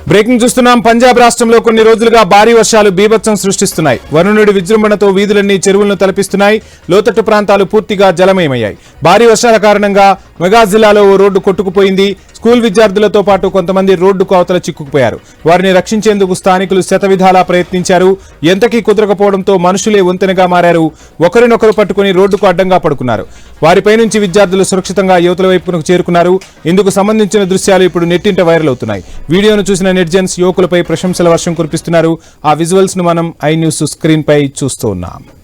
Breaking చూస్తున్నాం. పంజాబ్ రాష్ట్రంలో కొన్ని రోజులుగా భారీ వర్షాలు బీభత్సం సృష్టిస్తున్నాయి. వరుణుడి విజృంభణతో వీధులన్నీ చెరువులను తలపిస్తున్నాయి. లోతట్టు ప్రాంతాలు పూర్తిగా జలమయమయ్యాయి. భారీ వర్షాల కారణంగా మెగా జిల్లాలో ఓ రోడ్డు కొట్టుకుపోయింది. స్కూల్ విద్యార్థులతో పాటు కొంతమంది రోడ్డుకు అవతల చిక్కుకుపోయారు. వారిని రక్షించేందుకు స్థానికులు శతవిధాలా ప్రయత్నించారు. ఎంతకీ కుదరకపోవడంతో మనుషులే వంతెనగా మారారు. ఒకరినొకరు పట్టుకుని రోడ్డుకు అడ్డంగా పడుకున్నారు. వారిపై నుంచి విద్యార్థులు సురక్షితంగా యువతల వైపునకు చేరుకున్నారు. ఇందుకు సంబంధించిన దృశ్యాలు ఇప్పుడు నెట్టింట వైరల్ అవుతున్నాయి. వీడియోను చూసిన నెటిజన్స్ యువకులపై ప్రశంసల వర్షం కురిపిస్తున్నారు. ఆ విజువల్స్ ను మనం ఐ న్యూస్ స్క్రీన్ పై చూస్తూ ఉన్నాం.